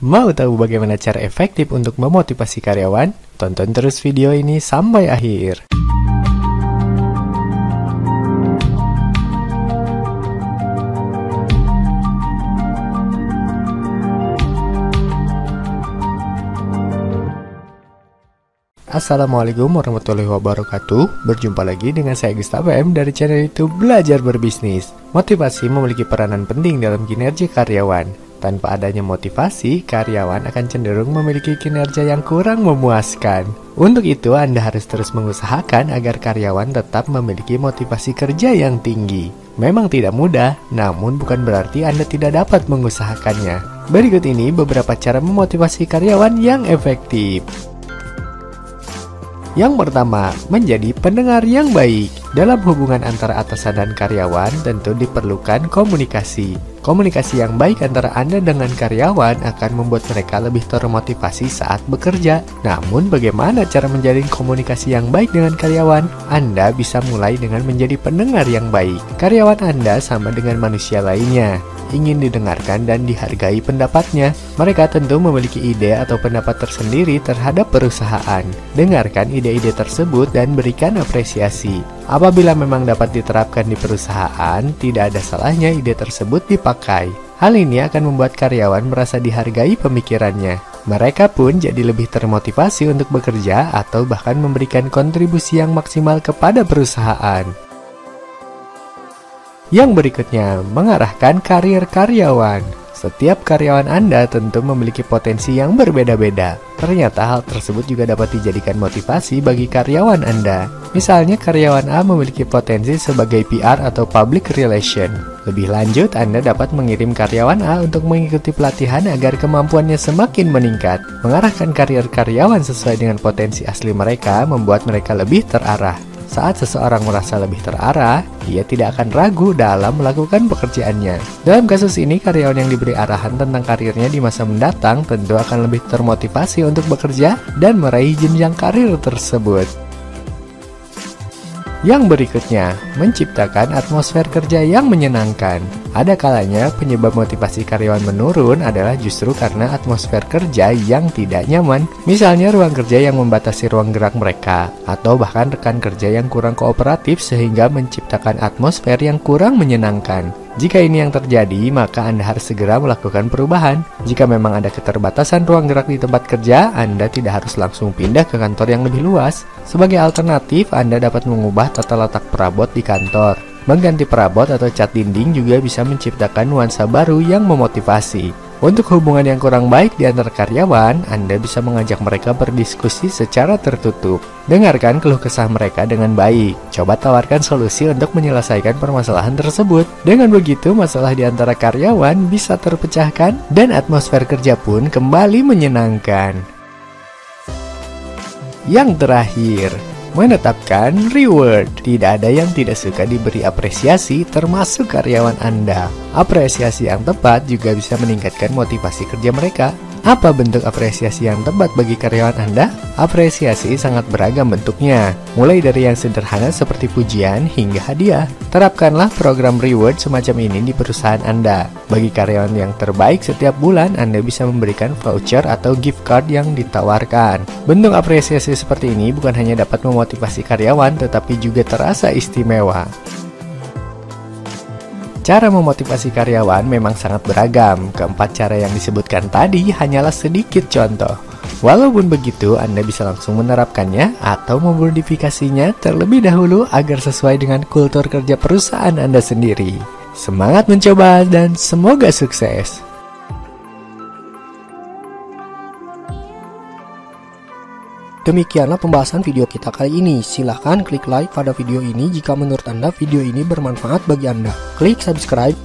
Mau tahu bagaimana cara efektif untuk memotivasi karyawan? Tonton terus video ini sampai akhir. Assalamualaikum warahmatullahi wabarakatuh. Berjumpa lagi dengan saya Gustavo M dari channel YouTube Belajar Berbisnis. Motivasi memiliki peranan penting dalam kinerja karyawan. Tanpa adanya motivasi, karyawan akan cenderung memiliki kinerja yang kurang memuaskan. Untuk itu, Anda harus terus mengusahakan agar karyawan tetap memiliki motivasi kerja yang tinggi. Memang tidak mudah, namun bukan berarti Anda tidak dapat mengusahakannya. Berikut ini beberapa cara memotivasi karyawan yang efektif. Yang pertama, menjadi pendengar yang baik. Dalam hubungan antara atasan dan karyawan, tentu diperlukan komunikasi. Komunikasi yang baik antara Anda dengan karyawan akan membuat mereka lebih termotivasi saat bekerja. Namun, bagaimana cara menjalin komunikasi yang baik dengan karyawan? Anda bisa mulai dengan menjadi pendengar yang baik. Karyawan Anda sama dengan manusia lainnya, ingin didengarkan dan dihargai pendapatnya. Mereka tentu memiliki ide atau pendapat tersendiri terhadap perusahaan. Dengarkan ide-ide tersebut dan berikan apresiasi. Apabila memang dapat diterapkan di perusahaan, tidak ada salahnya ide tersebut dipakai. Hal ini akan membuat karyawan merasa dihargai pemikirannya. Mereka pun jadi lebih termotivasi untuk bekerja atau bahkan memberikan kontribusi yang maksimal kepada perusahaan. Yang berikutnya, mengarahkan karir karyawan. Setiap karyawan Anda tentu memiliki potensi yang berbeda-beda. Ternyata hal tersebut juga dapat dijadikan motivasi bagi karyawan Anda. Misalnya karyawan A memiliki potensi sebagai PR atau Public Relation. Lebih lanjut, Anda dapat mengirim karyawan A untuk mengikuti pelatihan agar kemampuannya semakin meningkat. Mengarahkan karir karyawan sesuai dengan potensi asli mereka membuat mereka lebih terarah. Saat seseorang merasa lebih terarah, dia tidak akan ragu dalam melakukan pekerjaannya. Dalam kasus ini, karyawan yang diberi arahan tentang karirnya di masa mendatang tentu akan lebih termotivasi untuk bekerja dan meraih jenjang karir tersebut. Yang berikutnya, menciptakan atmosfer kerja yang menyenangkan. Ada kalanya penyebab motivasi karyawan menurun adalah justru karena atmosfer kerja yang tidak nyaman. Misalnya ruang kerja yang membatasi ruang gerak mereka, atau bahkan rekan kerja yang kurang kooperatif sehingga menciptakan atmosfer yang kurang menyenangkan. Jika ini yang terjadi, maka Anda harus segera melakukan perubahan. Jika memang ada keterbatasan ruang gerak di tempat kerja, Anda tidak harus langsung pindah ke kantor yang lebih luas. Sebagai alternatif, Anda dapat mengubah tata letak perabot di kantor. Mengganti perabot atau cat dinding juga bisa menciptakan nuansa baru yang memotivasi. Untuk hubungan yang kurang baik di antara karyawan, Anda bisa mengajak mereka berdiskusi secara tertutup. Dengarkan keluh kesah mereka dengan baik. Coba tawarkan solusi untuk menyelesaikan permasalahan tersebut. Dengan begitu, masalah di antara karyawan bisa terpecahkan dan atmosfer kerja pun kembali menyenangkan. Yang terakhir, menetapkan reward. Tidak ada yang tidak suka diberi apresiasi, termasuk karyawan Anda. Apresiasi yang tepat juga bisa meningkatkan motivasi kerja mereka. Apa bentuk apresiasi yang tepat bagi karyawan Anda? Apresiasi sangat beragam bentuknya, mulai dari yang sederhana seperti pujian hingga hadiah. Terapkanlah program reward semacam ini di perusahaan Anda. Bagi karyawan yang terbaik setiap bulan, Anda bisa memberikan voucher atau gift card yang ditawarkan. Bentuk apresiasi seperti ini bukan hanya dapat memotivasi karyawan, tetapi juga terasa istimewa. Cara memotivasi karyawan memang sangat beragam. Keempat cara yang disebutkan tadi hanyalah sedikit contoh. Walaupun begitu, Anda bisa langsung menerapkannya atau memodifikasinya terlebih dahulu agar sesuai dengan kultur kerja perusahaan Anda sendiri. Semangat mencoba dan semoga sukses! Demikianlah pembahasan video kita kali ini. Silahkan klik like pada video ini jika menurut Anda video ini bermanfaat bagi Anda. Klik subscribe,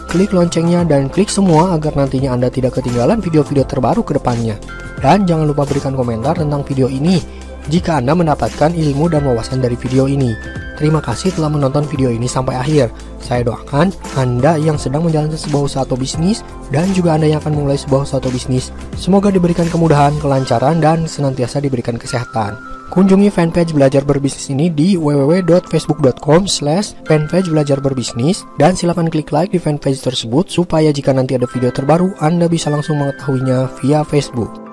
klik loncengnya, dan klik semua agar nantinya Anda tidak ketinggalan video-video terbaru ke depannya. Dan jangan lupa berikan komentar tentang video ini jika Anda mendapatkan ilmu dan wawasan dari video ini. Terima kasih telah menonton video ini sampai akhir. Saya doakan Anda yang sedang menjalankan sebuah usaha atau bisnis, dan juga Anda yang akan memulai sebuah usaha atau bisnis, semoga diberikan kemudahan, kelancaran, dan senantiasa diberikan kesehatan. Kunjungi fanpage Belajar Berbisnis ini di www.facebook.com/fanpage Belajar Berbisnis dan silakan klik like di fanpage tersebut supaya jika nanti ada video terbaru Anda bisa langsung mengetahuinya via Facebook.